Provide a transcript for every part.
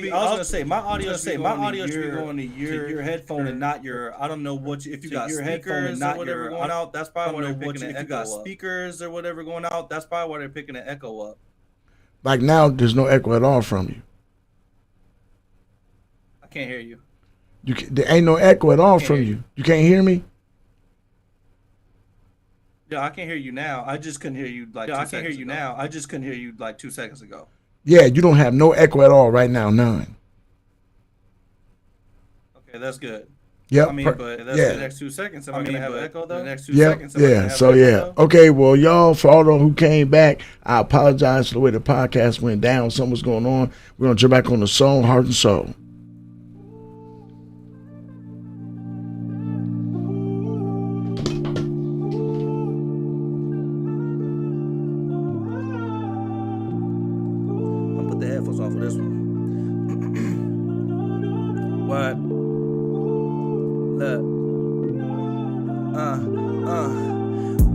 should be going to your headphone and not your. I don't know what if you got your headphone and not whatever going out. That's probably why they're picking an echo up. If you got speakers or whatever going out, that's probably why they're picking an echo up. Like now, there's no echo at all from you. I can't hear you. There ain't no echo at all from you. You can't hear me? Yeah, I can hear you now. I just couldn't hear you like 2 seconds ago. Yeah, you don't have no echo at all right now, none. Okay, that's good. Yep. I mean, but that's the next 2 seconds. Am I gonna have an echo though? The next 2 seconds. Yeah. So yeah. Okay. Well, y'all, for all those who came back, I apologize for the way the podcast went down. Something was going on. We're gonna jump back on the song, Heart and Soul.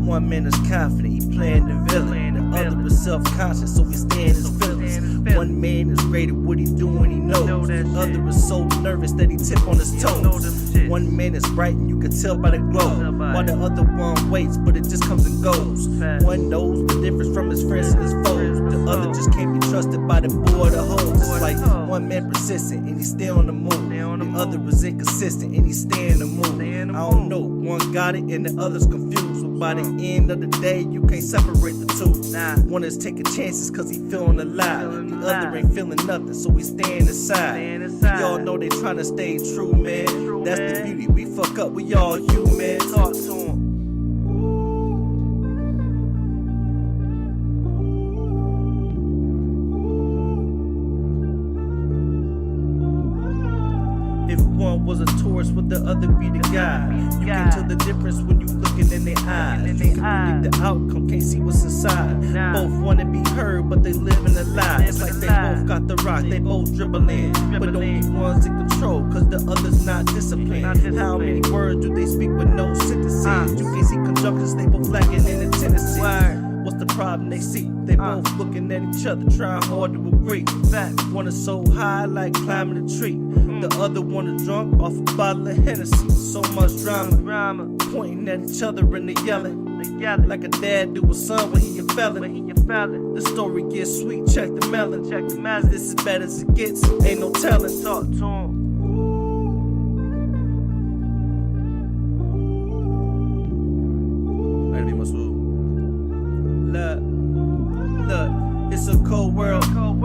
One man is confident, he playing the villain. The other is self-conscious, so he stay in his feelings. One man is great at what he do when he knows. The other is so nervous that he tip on his toes. One man is bright and you can tell by the glow, while the other one waits, but it just comes and goes. One knows the difference from his friends and his foes. The other just can't be trusted by the boy or the hoes. It's like one man persistent and he's still on the move. The other is inconsistent and he's staying in the mood. I don't know, one got it and the other's confused. But by the end of the day, you can't separate the two. One is taking chances cause he feeling alive. The other ain't feeling nothing, so he staying aside. Y'all know they trying to stay true, man. That's the beauty, we fuck up, we all human. Talk to him. If one was a tourist, would the other be the guide? You can tell the difference when you looking in their eyes. You can predict the outcome, can't see what's inside. Both want to be heard, but they live in a lie. It's like they both got the rock, they both dribble in, but only one's in control, cause the other's not disciplined. How many words do they speak with no sentences? You can't see conjunctions, they both lacking in the tendency. What's the problem they see? They both looking at each other, trying hard to agree. Fact, one is so high like climbing a tree. The other one is drunk off a bottle of Hennessy. So much drama, pointing at each other and they yelling. Like a dad do a son when he a felon. The story gets sweet, check the melon. This is bad as it gets, ain't no telling. Talk to him. Look, it's a cold world.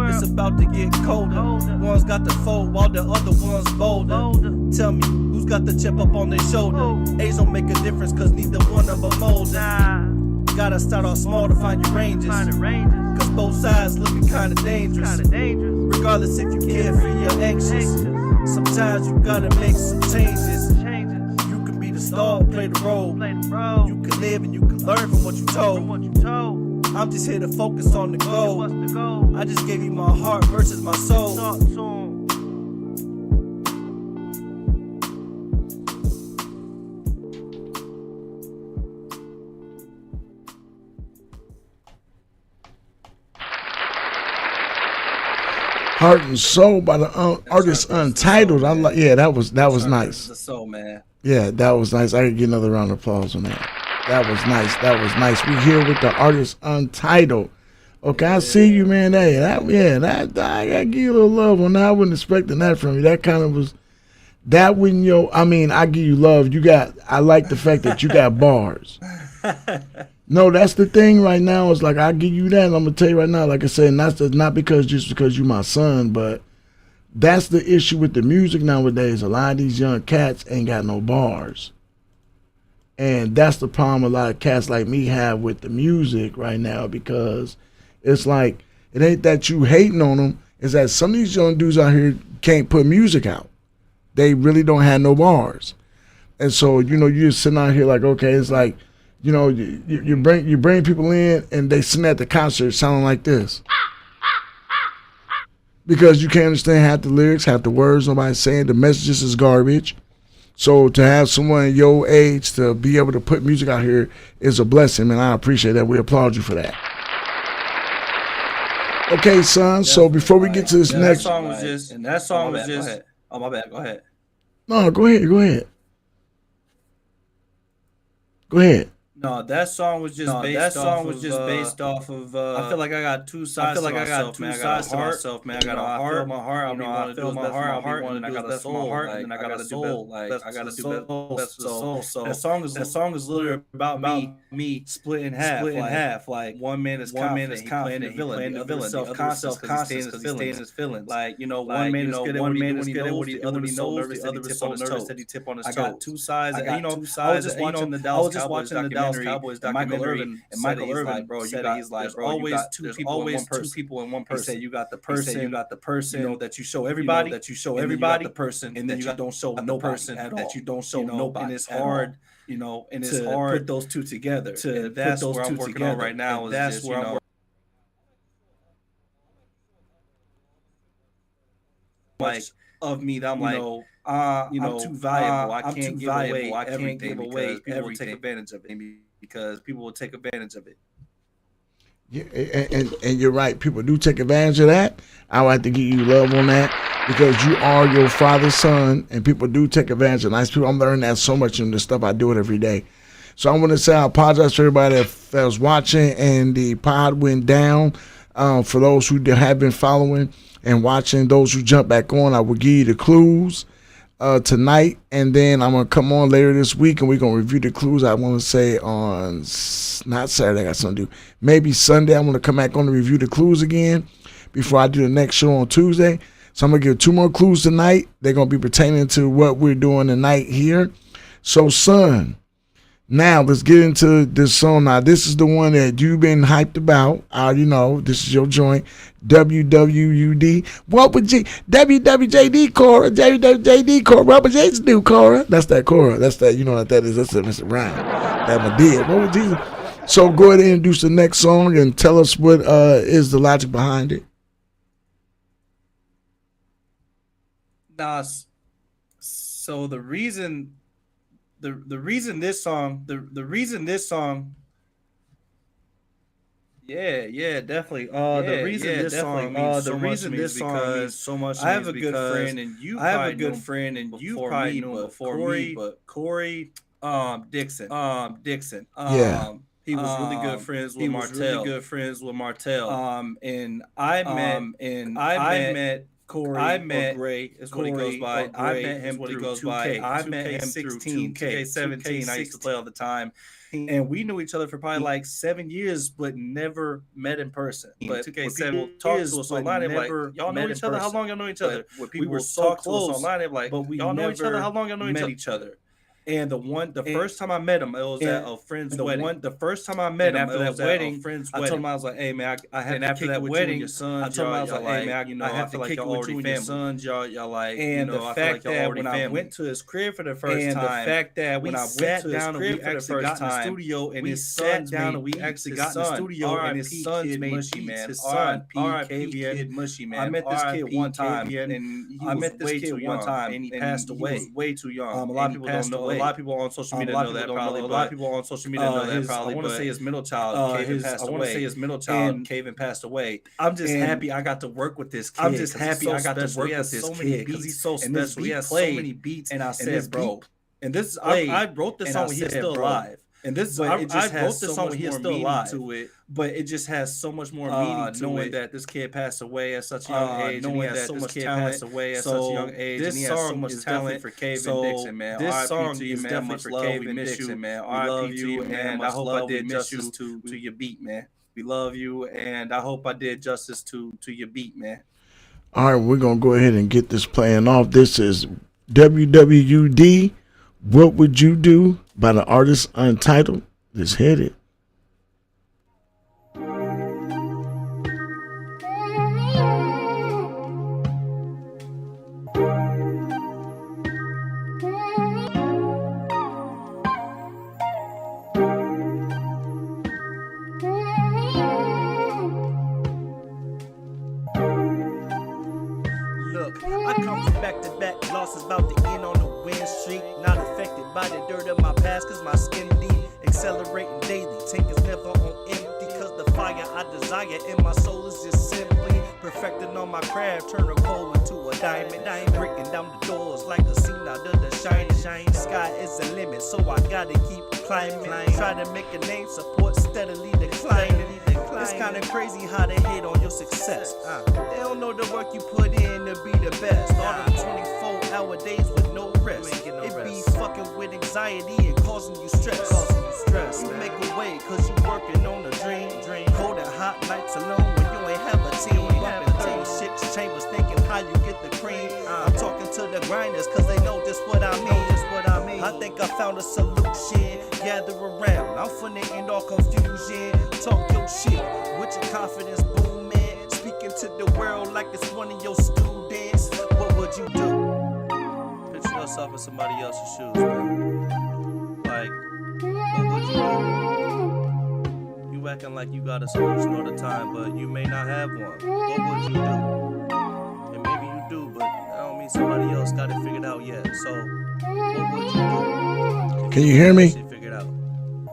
It's about to get colder. One's got the fold while the other one's bolder. Tell me, who's got the chip up on their shoulder? Age don't make a difference cause neither one of them older. Gotta start off small to find your ranges, cause both sides looking kinda dangerous. Regardless if you carefree or anxious, sometimes you gotta make some changes. You can be the star, play the role. You can live and you can learn from what you told. I'm just here to focus on the goal. I just gave you my heart versus my soul. Heart and Soul by the artist Untitled. I like. Yeah, that was nice. The soul, man. Yeah, that was nice. I could get another round of applause on that. That was nice. That was nice. We here with the artist Untitled. Okay, I see you, man. Hey, I gotta give you a little love on that. I wasn't expecting that from you. That kind of was that when I give you love. I like the fact that you got bars. No, that's the thing right now. It's like I give you that. And I'm gonna tell you right now, like I said, not because you're my son, but that's the issue with the music nowadays. A lot of these young cats ain't got no bars. And that's the problem a lot of cats like me have with the music right now, because it's like, it ain't that you hating on them, it's that some of these young dudes out here can't put music out. They really don't have no bars. And so, you're just sitting out here like, okay, it's like, you bring people in and they sing at the concert sounding like this. Because you can't understand half the lyrics, half the words, nobody's saying, the messages is garbage. So to have someone your age to be able to put music out here is a blessing, and I appreciate that. We applaud you for that. Okay, son. So before we get to this next, song was just, and that song was just. Oh my bad. Go ahead. No, go ahead. Go ahead. Go ahead. No, that song was just based off of. I feel like I got two sides. I feel like I got two sides to myself, man. I got a heart, I feel my heart. I feel my heart. And I got a soul, and I got a soul. Like I got to do best for the soul. So that song is literally about me split in half. Like one man is confident, he playing the villain. The other self-conscious because he stays his feelings. Like one man is good at what he knows. The other is so nervous that he tip on his toes. I got two sides. I was just watching the Dallas Cowboys documentary, and Michael Irvin, like, bro, there's always two people in one person. He said you got the person, that you show everybody, the person, and then you don't show no person that you don't show nobody. And it's hard, and it's hard to put those two together. And that's where I'm working on right now. That's where I'm like of me that I'm like, I'm too valuable. I can't give away everything because people will take advantage of it. Because people will take advantage of it. Yeah, and you're right. People do take advantage of that. I would like to give you love on that because you are your father's son, and people do take advantage of nice people. I'm learning that so much in the stuff I do it every day. So I want to say I apologize to everybody that was watching and the pod went down. For those who have been following and watching, those who jump back on, I will give you the clues tonight, and then I'm going to come on later this week, and we're going to review the clues. I want to say on, not Saturday, I got something to do. Maybe Sunday, I'm going to come back on to review the clues again before I do the next show on Tuesday. So I'm going to give 2 more clues tonight. They're going to be pertaining to what we're doing tonight here. So, son, now let's get into this song. Now, this is the one that you've been hyped about. I already know. This is your joint. WWUD. What would WWJD, Cora? WWJD, Cora. What would Jason do, Cora? That's that Cora. That's that, you know what that is. That's Mr. Ryan. That my deal. What would Jesus? So go ahead and introduce the next song and tell us what is the logic behind it. Nah, so the reason this song, yeah, definitely. The reason this song means so much to me is because I have a good friend, and you probably knew him before me, but Corey Dixon. He was really good friends with Martell. And I met Corey. I met Gray is what he goes by. I met him through 2K. I met him through 2K 17. I used to play all the time. And we knew each other for probably like 7 years, but never met in person. But 2K7 talked to us online. They're like, y'all know each other? How long y'all know each other? We were so close online. They're like, but y'all know each other? How long y'all know each other? And the first time I met him, it was at a friend's wedding. The first time I met him, after that wedding, I told him, I was like, hey man, I have to kick it with you and your sons. I told him, I was like, hey man, I have to kick it with you and your sons. Y'all like, and the fact that when I went to his crib for the first time, and the fact that when I went to his crib for the first time, studio and his sons down and we actually got in the studio and his sons made mushy, man. His son, Kid Mushy, man. I met this kid one time, and he was way too young, and he passed away. He was way too young. A lot of people don't know. A lot of people on social media know that probably. A lot of people on social media know that probably. I want to say his middle child, Kaven passed away. I'm just happy I got to work with this kid. I'm just happy I got to work with this kid because he's so special. He has so many beats. And I said, bro, and this I wrote this song when he's still alive. And this I wrote this song when he's still alive to it, but it just has so much more meaning to knowing that this kid passed away at such a young age, knowing that this kid passed away at such a young age, and he has so much talent for Kaven Dixon, man. This song is definitely for Kaven Dixon, man. I love you, and I hope I did justice to your beat, man. We love you, and I hope I did justice to your beat, man. All right, we're gonna go ahead and get this playing off. This is WWUD. What Would You Do by the artist Untitled. Let's hit it. Look, I come from back-to-back losses, about to end on the win streak. Not affected by the dirt of my past, cause my skin deep. Accelerating daily, tank is never on empty, cause the fire I desire in my soul is just simply Perfecting on my craft, turn a coal into a diamond. Breaking down the doors like a scene out of the shining. Sky is the limit, so I gotta keep climbing. Try to make a name, support steadily declining. It's kinda crazy how they hate on your success. They don't know the work you put in to be the best. All them 24-hour days with no rest. It be fucking with anxiety and causing you stress. You make a way cause you working on a dream. Cold and hot nights alone when you ain't have a team. Up in 36 chambers thinking how you get the cream. I'm talking to the grinders cause they know just what I mean. I think I found a solution. Gather around, I'm finna end all confusion. Talk your shit with your confidence booming. Speaking to the world like it's one of your students. What would you do? Picture yourself in somebody else's shoes, man. Like, what would you do? You acting like you got a solution all the time, but you may not have one. What would you do? And maybe you do, but that don't mean somebody else got it figured out yet. So, what would you do? Can you hear me? Figured out.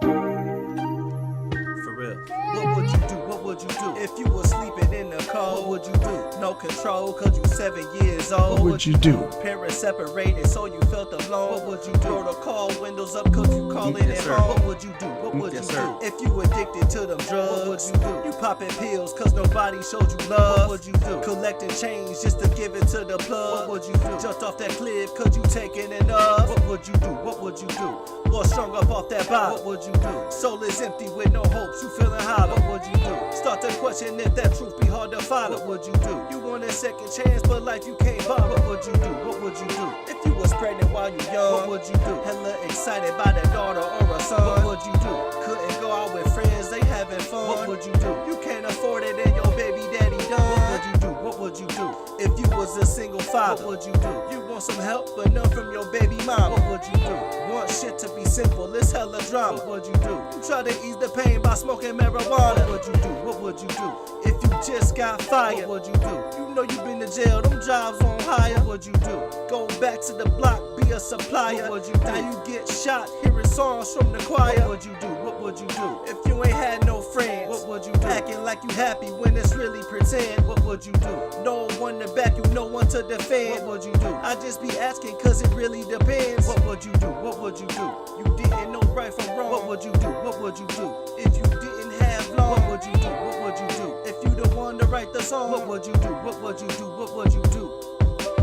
For real. What would you do? What would you do? If you were sleeping in the cold, what would you do? No control, cause you 7 years old. What would you do? Parents separated, so you felt alone. What would you do? Throw the call windows up, cause you calling it home. What would you do? What would you do? If you addicted to them drugs, what would you do? You popping pills, cause nobody showed you love. What would you do? Collecting change just to give it to the plug. What would you do? Jumped off that cliff, cause you taking it up. What would you do? What would you do? Or strung up off that bottle. What would you do? Soul is empty with no hopes, you feeling hollow. What would you do? Start to question if that truth be hard to follow. What would you do? You want a second chance, but life you can't buy. What would you do? What would you do? If you was pregnant while you young, what would you do? Hella excited by that daughter or a son, what would you do? Couldn't go out with friends, they having fun, what would you do? You can't afford it and your baby daddy done, what would you do? What would you do? If you was a single father, what would you do? You want some help, but none from your baby mama, what would you do? Want shit to be simple, it's hella drama, what would you do? You try to ease the pain by smoking marijuana, what would you do? What would you do? If you just got fired, what would you do? You know you been to jail, them jobs on hire, what would you do? Go back to the block, be a supplier, what would you do? Now you get shot, hearing songs from the choir, what would you do? What would you do? If you ain't had no friends, what would you do? Acting like you happy when it's really pretend, what would you do? No one to back you, no one to defend, what would you do? I just be asking cause it really depends, what would you do? What would you do? You didn't know right from wrong, what would you do? What would you do? If you didn't have long, what would you do? What would you do? If you the one to write the song, what would you do? What would you do? What would you do?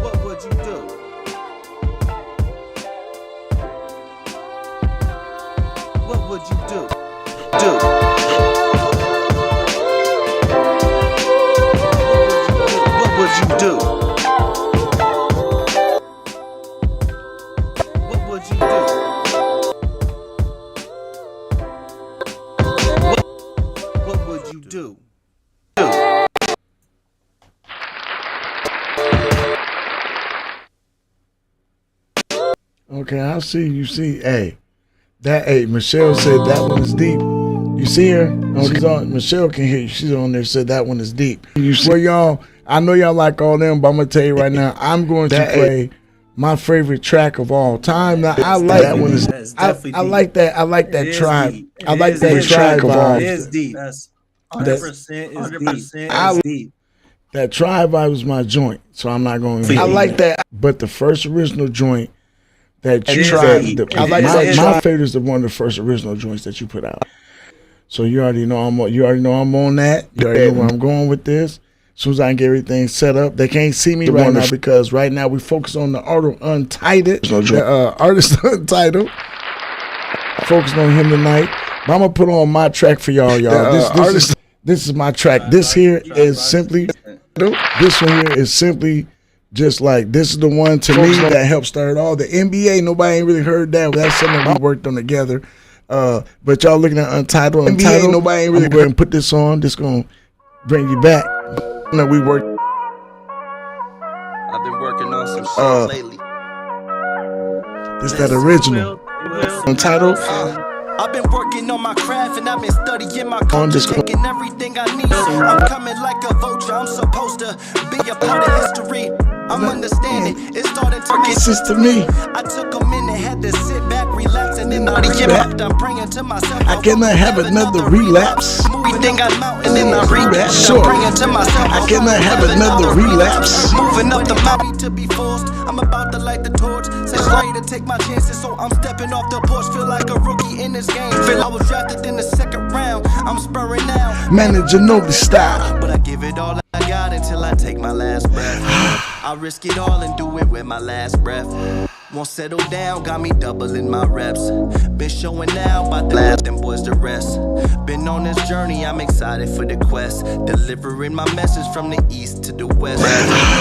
What would you do? What would you do? What would you do? What would you do? What would you do? Okay, I see. You see, hey, Michelle said that one is deep. You see her? Oh, she's on. Michelle can hear you. She's on there. Said that one is deep. You see, well, y'all, I know y'all like all them, but I'm gonna tell you right now, I'm going to play my favorite track of all time. Now, I like that one. I like that. I like that tribe. I like that tribe vibe. It is deep. 100% is deep. That tribe vibe was my joint, so I'm not going to. I like that, but the first original joint that you tried, I like my favorite is the one of the first original joints that you put out. So you already know I'm on that. You already know where I'm going with this. As soon as I can get everything set up, they can't see me right now because right now we focus on the artist Untitled. Artist Untitled. Focusing on him tonight. But I'm gonna put on my track for y'all. This is my track. This here is simply. This one here is simply. Just like this is the one to me that helped start all the NBA. Nobody ain't really heard that. That's something we worked on together. But y'all looking at Untitled. NBA, nobody ain't really going to put this on. This going to bring you back. You know, we worked. I've been working on some shit lately. This that original. Untitled. I've been working on my craft and I've been studying my culture, taking everything I need. I'm coming like a vulture. I'm supposed to be a part of history. I'm understanding. It's starting to make sense to me. I took a minute, had to sit back, relax, and then another rap. I cannot have another relapse. Everything I'm out and then I relapse. Sure. I'm praying to myself. I cannot have another relapse. Moving up the mountain to be forced. I'm about to light the torch. Say ready to take my chances, so I'm stepping off the porch. Feel like a rookie in this game. Feel I was drafted in the second round. I'm spurring now. Manager Nobi style. But I give it all I got until I take my last breath. I risk it all and do it with my last breath. Won't settle down, got me doubling my reps. Been showing now, about to let them boys to rest. Been on this journey, I'm excited for the quest. Delivering my message from the east to the west.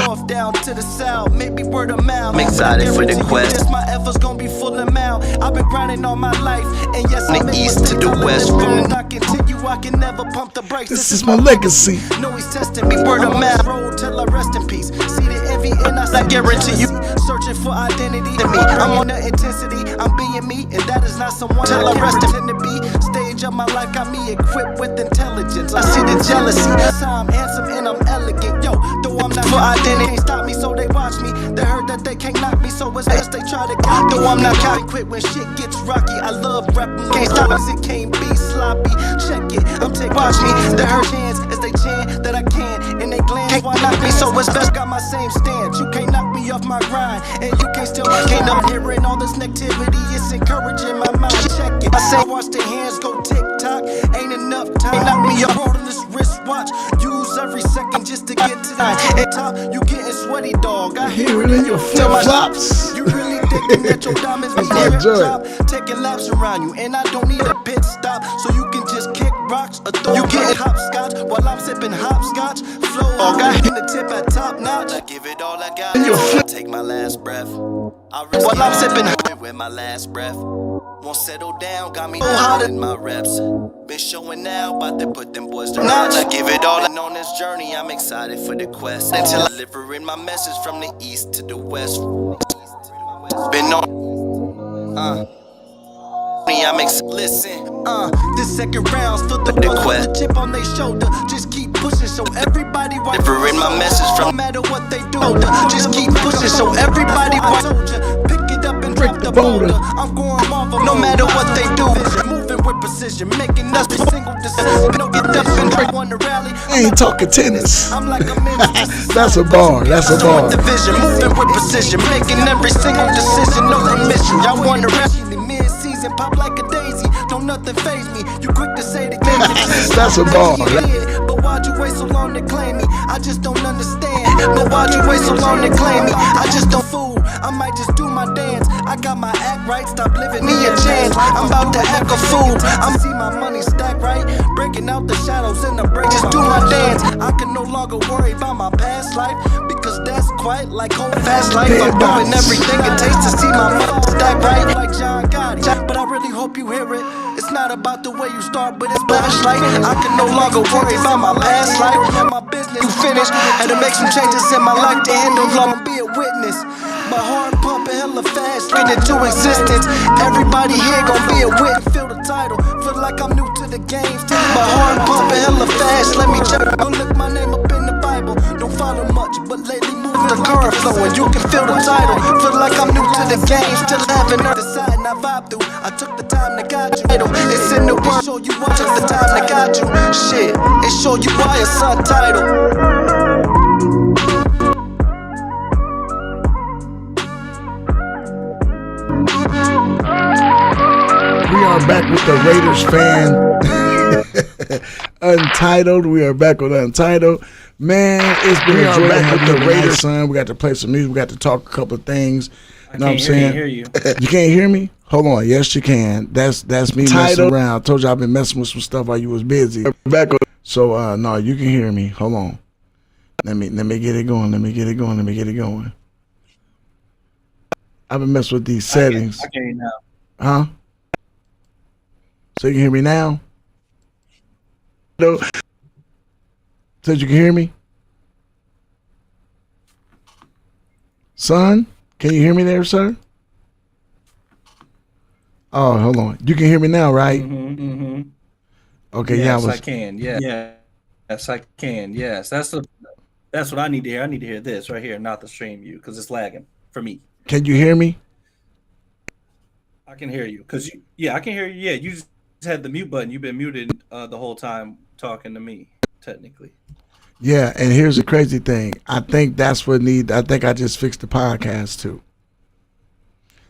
North down to the south, maybe word of mouth. I'm excited for the quest. My efforts gonna be full amount. I've been grinding all my life, and yes, from the east to the west. And I continue, I can never pump the brakes. This is my legacy. No, he's testing me, word of mouth. Road till I rest in peace. See the envy and I guarantee you. Searching for identity. I'm on the intensity, I'm being me, and that is not someone till I rest in to be. Stage of my life got me equipped with intelligence. I see the jealousy, that's how I'm handsome and I'm elegant. Yo, though I'm not for identity, can't stop me, so they watch me. They heard that they can't knock me, so it's best they try to cop me. Though I'm not cocky, quit when shit gets rocky. I love rapping, can't stop us, it can't be sloppy. Check it, I'm taking watch me. They heard chance as they chant that I can, and they glance why knock me, so it's best got my same stance. You can't knock me off my grind, and you can't steal my kingdom. Hearing all this negativity, it's encouraging my mind. Check it. I say, watch the hands go tick tock. Ain't enough time. Knock me up on this wristwatch. Use every second just to get to that. At top, you getting sweaty, dog. I hear it in your flip flops. You really thinking that your diamonds be here top? Taking laps around you, and I don't need a pit stop, so you can just kick rocks or throw. You getting hopscotch while I'm sipping hopscotch. Flow, got in the tip at top notch. I give it all I got. I take my last breath. I risk while I'm sipping with my last breath. Won't settle down, got me in my reps. Been showing now, about to put them boys to rest. I give it all, and on this journey, I'm excited for the quest. Until delivering my message from the east to the west. Been on, listen, this second round's for the quest. The chip on their shoulder, just keep pushing so everybody watch. Delivering my message from no matter what they do, just keep pushing so everybody watch. Pick it up and drop the boulder. I'm going off no matter what they do. Moving with precision, making every single decision. No get up and drop on the rally. I ain't talking tennis. I'm like a minister. That's a bar. That's a bar. Division, moving with precision, making every single decision. No commission. Y'all want to rest mid-season, pop like a daisy. Don't nothing faze me. You quick to say the game. That's a bar. But why'd you wait so long to claim me? I just don't understand. But why'd you wait so long to claim me? I just don't fool. I might just do my dance. I got my act right. Stop living me a chance. I'm about to act a fool. I'm see my money stack right. Breaking out the shadows in the break. Just do my dance. I can no longer worry about my past life, because that's quite like home fast life. I'm doing everything it takes to see my money stack right. Like John Gotti. But I really hope you hear it. It's not about the way you start, but it's flashlight. I can no longer worry about my past life. My business, you finished. Had to make some changes in my life to handle love and be a witness. My heart pumping hella fast, straight into existence. Everybody here gon' be a witness. Feel the title, feel like I'm new to the game. My heart pumping hella fast, let me check. Go look my name up in the Bible. Don't follow much, but lately move the current flow, and you can feel the title. Feel like I'm new to the game, still having her decide and I vibe through. I took the time to guide you. It's in the word, show you why. Took the time to guide you. Shit, it show you why it's subtitle. We are back with the Raiders fan. Untitled. We are back with Untitled. Man, it's been a joy having the Raiders, son. We got to play some music. We got to talk a couple of things. You know what I'm saying? I can't hear you. You can't hear me? Hold on. Yes, you can. That's me messing around. I told you I've been messing with some stuff while you was busy. So no, you can hear me. Hold on. Let me get it going. Let me get it going. I've been messing with these settings. I can hear you now. Huh? So you can hear me now? No. Said you can hear me? Son, can you hear me there, sir? Oh, hold on. You can hear me now, right? Mm-hmm. Okay, yes, I can. Yeah. Yes, I can. Yes, that's what I need to hear. I need to hear this right here, not the stream view, because it's lagging for me. Can you hear me? I can hear you. I can hear you. Yeah, you just had the mute button. You've been muted the whole time talking to me, technically. Yeah, and here's the crazy thing. I think that's what I think I just fixed the podcast too.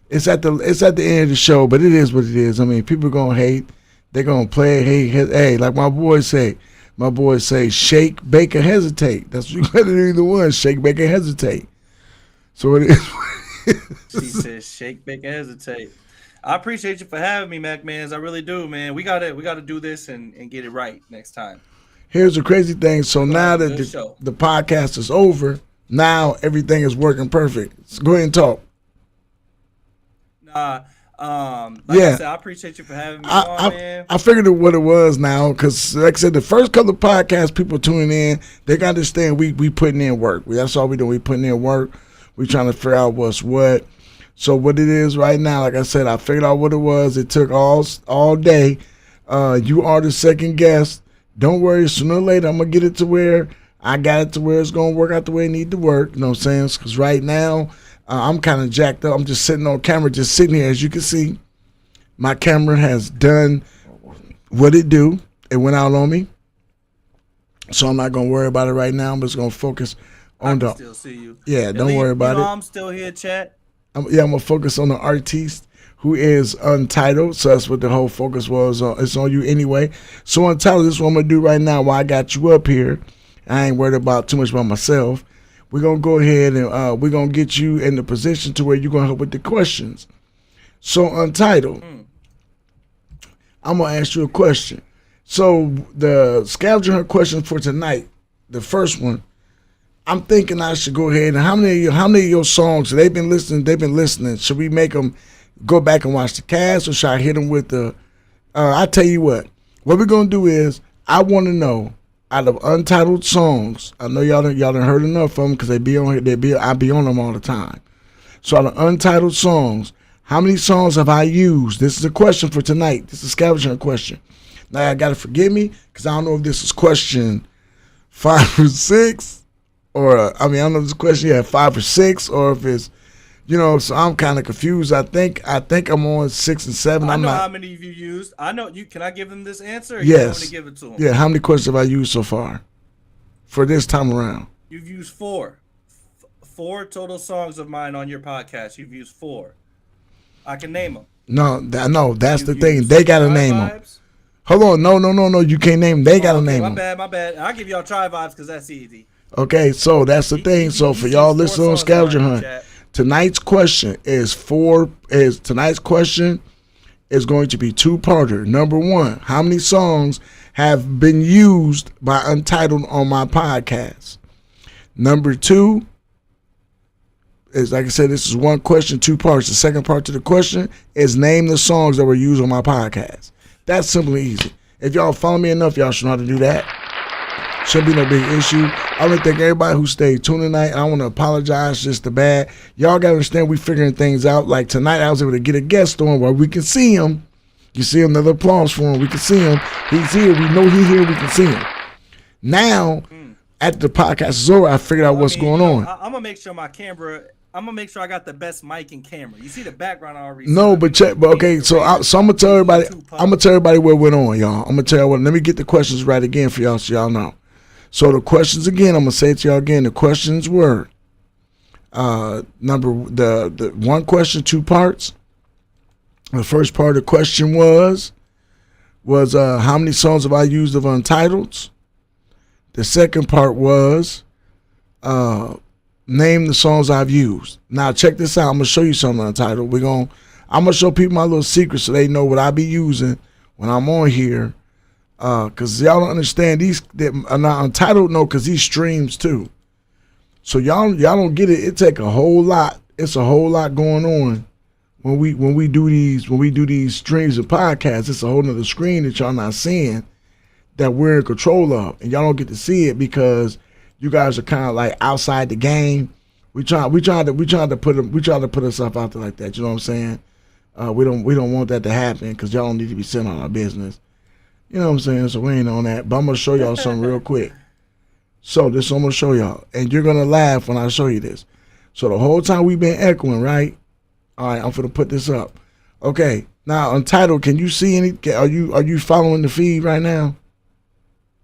It's at the end of the show, but it is what it is. I mean, people gonna hate. They're gonna play. Hey, like my boys say. My boys say, shake, bake, or hesitate. That's what you gotta do either one. Shake, bake, or hesitate. So it is. She says, shake, bake, and hesitate. I appreciate you for having me, MacManz. I really do, man. We gotta do this and get it right next time. Here's the crazy thing. So now that the podcast is over, now everything is working perfect. So go ahead and talk. I said, I appreciate you for having me on, man. I figured out what it was now, because like I said, the first couple of podcasts, people tuning in, they got to understand we putting in work. That's all we do. We putting in work. We trying to figure out what's what. So what it is right now, like I said, I figured out what it was. It took all day. You are the second guest. Don't worry, sooner or later, I'm going to get it to where I got it to where it's going to work out the way it need to work. You know what I'm saying? Because right now, I'm kind of jacked up. I'm just sitting on camera, just sitting here. As you can see, my camera has done what it do. It went out on me. So I'm not going to worry about it right now. I'm just going to focus on I can still see you. Yeah, don't worry about it. I'm still here, chat. I'm going to focus on the artiste who is Untitled. So that's what the whole focus was. It's on you anyway. So Untitled, this is what I'm going to do right now while I got you up here. I ain't worried about too much about myself. We're going to go ahead and we're going to get you in the position to where you're going to help with the questions. So Untitled, I'm going to ask you a question. So the Scavenger question for tonight, the first one, I'm thinking I should go ahead and how many of your songs they've been listening. Should we make them go back and watch the cast, or should I hit them with the I tell you what we're going to do is I want to know, out of Untitled songs, I know y'all done heard enough of them because they be on here. I be on them all the time. So out of Untitled songs, how many songs have I used? This is a question for tonight. This is a Scavenger question. Now I gotta forgive me because I don't know if this is question 5 or 6, or I don't know if this question 5 or 6, or if it's so I'm kind of confused. I think I'm on 6 and 7. I know how many of you used. I know you. Can I give them this answer? Or yes. You want to give it to them? Yeah. How many questions have I used so far for this time around? You've used 4. 4 total songs of mine on your podcast. You've used 4. I can name them. No. That's the thing. They gotta name them. Hold on. No. You can't name them. They gotta name them. My bad. I'll give y'all Try Vibes because that's easy. Okay. So that's the thing. So for y'all listening on Scavenger Hunt, tonight's question is going to be 2-parter. Number 1, how many songs have been used by Untitled on my podcast? Number 2 is, like I said, this is 1 question, 2 parts. The second part to the question is name the songs that were used on my podcast. That's simple and easy. If y'all follow me enough, y'all should know how to do that. Should be no big issue. I want to thank everybody who stayed tuned tonight. I want to apologize just the bad. Y'all got to understand we figuring things out. Like tonight, I was able to get a guest on where we can see him. You see another applause for him. We can see him. He's here. We know he's here. We can see him. Now, after the podcast is over, I figured out what's going on. I'm going to make sure my camera... I'm gonna make sure I got the best mic and camera. You see the background already. No, but check. But okay, so I'm gonna tell everybody. I'm gonna tell everybody what went on, y'all. I'm gonna tell you what. Let me get the questions right again for y'all, so y'all know. So the questions again, I'm gonna say it to y'all again. The questions were, the 1 question, 2 parts. The first part of the question was how many songs have I used of Untitled's? The second part was name the songs I've used. Now check this out. I'm gonna show you something Untitled. I'm gonna show people my little secrets so they know what I be using when I'm on here. Cause y'all don't understand these that are not Untitled. No, cause these streams too. So y'all don't get it. It take a whole lot. It's a whole lot going on when we do these streams and podcasts. It's a whole nother screen that y'all not seeing that we're in control of, and y'all don't get to see it because you guys are kind of like outside the game. We try to put ourselves out there like that. You know what I'm saying? We don't want that to happen because y'all don't need to be sitting on our business. You know what I'm saying? So we ain't on that. But I'm gonna show y'all something real quick. So this I'm gonna show y'all, and you're gonna laugh when I show you this. So the whole time we've been echoing, right? All right, I'm gonna put this up. Okay, now Untitled, can you see any? Are you following the feed right now?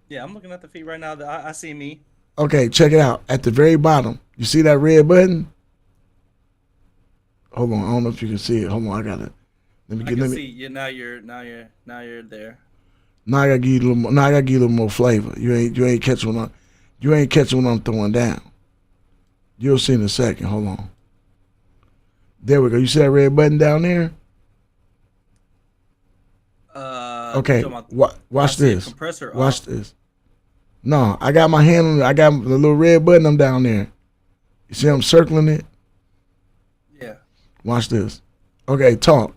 Yeah, I'm looking at the feed right now. I see me. Okay, check it out. At the very bottom, you see that red button? Hold on, I don't know if you can see it. Hold on, I got it. I can see. Yeah, now you're there. Now I gotta give you a little more. Now I gotta give you a little more flavor. You ain't catching what I'm throwing down. You'll see in a second. Hold on. There we go. You see that red button down there? Okay. Watch this. Compressor Watch this. No, I got my hand on it. I got the little red button. I'm down there. You see I'm circling it? Yeah. Watch this. Okay, talk.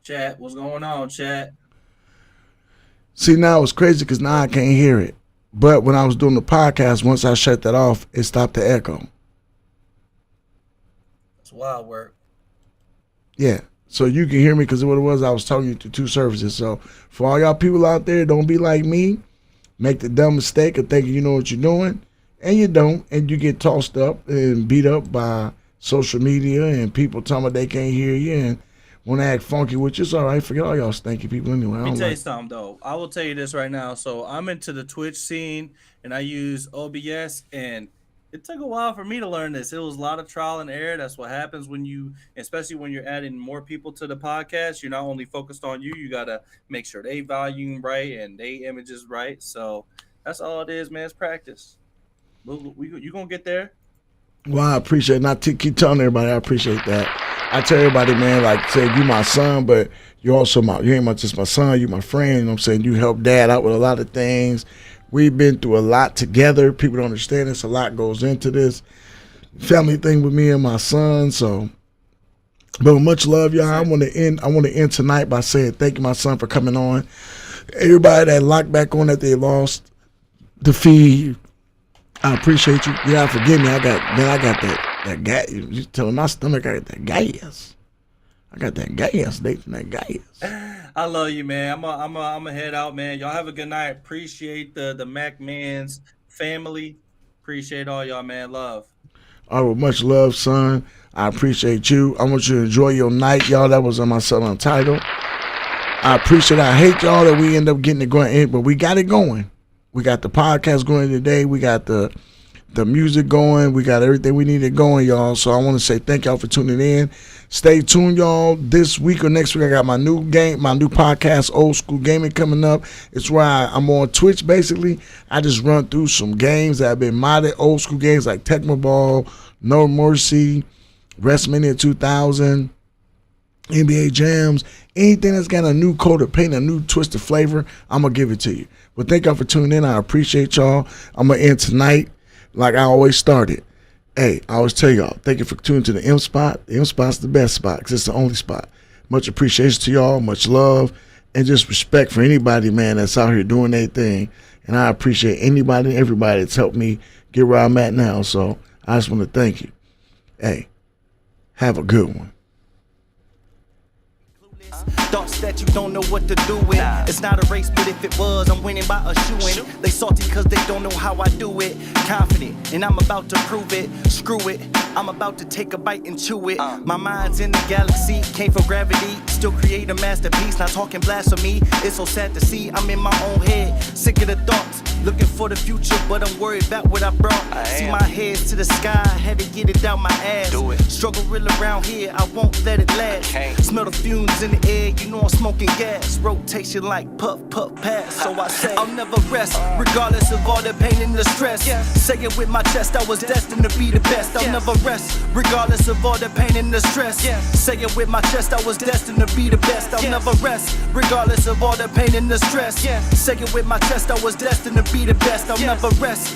Chat, what's going on, chat? See, now it's crazy because now I can't hear it. But when I was doing the podcast, once I shut that off, it stopped the echo. It's wild work. Yeah. So you can hear me because what it was, I was talking to two services. So for all y'all people out there, don't be like me. Make the dumb mistake of thinking you know what you're doing. And you don't. And you get tossed up and beat up by social media and people telling me they can't hear you and want to act funky, which is all right. Forget all y'all stinky people anyway. Let me tell you something, though. I will tell you this right now. So I'm into the Twitch scene, and I use OBS, and it took a while for me to learn this. It was a lot of trial and error. That's what happens when you, especially when you're adding more people to the podcast. You're not only focused on you got to make sure they volume right and they images right. So that's all it is, man. It's practice. You're going to get there. Well, I appreciate it. Not to keep telling everybody, I appreciate that. I tell everybody, man, like, say, you my son, but you ain't just my son, you my friend. You know what I'm saying? You help Dad out with a lot of things. We've been through a lot together. People don't understand this. A lot goes into this family thing with me and my son. So, but much love, y'all. I want to end tonight by saying thank you, my son, for coming on. Everybody that locked back on that they lost the feed, I appreciate you. Yeah, forgive me. I got that gas. You telling my stomach I got that gas. I got that gas, Nathan. That gas. I love you, man. I'm a head out, man. Y'all have a good night. Appreciate the MacManz family. Appreciate all y'all, man. Love. All right, much love, son. I appreciate you. I want you to enjoy your night, y'all. That was on my son Untitled. I appreciate it. I hate y'all that we end up getting it going in, but we got it going. We got the podcast going today. We got the music going. We got everything we needed going, y'all. So I want to say thank y'all for tuning in. Stay tuned, y'all. This week or next week, I got my new podcast, Old School Gaming, coming up. It's where I'm on Twitch, basically. I just run through some games that have been modded, old school games like Tecmo Ball, No Mercy, WrestleMania 2000, NBA Jams. Anything that's got a new coat of paint, a new twist of flavor, I'm going to give it to you. But thank y'all for tuning in. I appreciate y'all. I'm going to end tonight like I always started. Hey, I always tell y'all, thank you for tuning to the M Spot. The M Spot's the best spot because it's the only spot. Much appreciation to y'all, much love, and just respect for anybody, man, that's out here doing their thing. And I appreciate anybody and everybody that's helped me get where I'm at now. So I just want to thank you. Hey, have a good one. Thoughts that you don't know what to do with. It's not a race, but if it was, I'm winning by a shoe-in. They salty cause they don't know how I do it. Confident, and I'm about to prove it. Screw it, I'm about to take a bite and chew it. My mind's in the galaxy, came from gravity. Still create a masterpiece, not talking blasphemy. It's so sad to see, I'm in my own head. Sick of the thoughts, looking for the future, but I'm worried about what I brought. See my head's to the sky, had to get it out my ass. Struggle real around here, I won't let it last. Smell the fumes in the air, you know I'm smoking gas. Rotation like puff, puff, pass. So I say, I'll never rest, regardless of all the pain and the stress. Say it with my chest, I was destined to be the best. I'll never rest, regardless of all the pain and the stress. Say it with my chest, I was destined to be the best. I'll never rest, regardless of all the pain and the stress. Say it with my chest, I was destined to be the best. I'll never rest.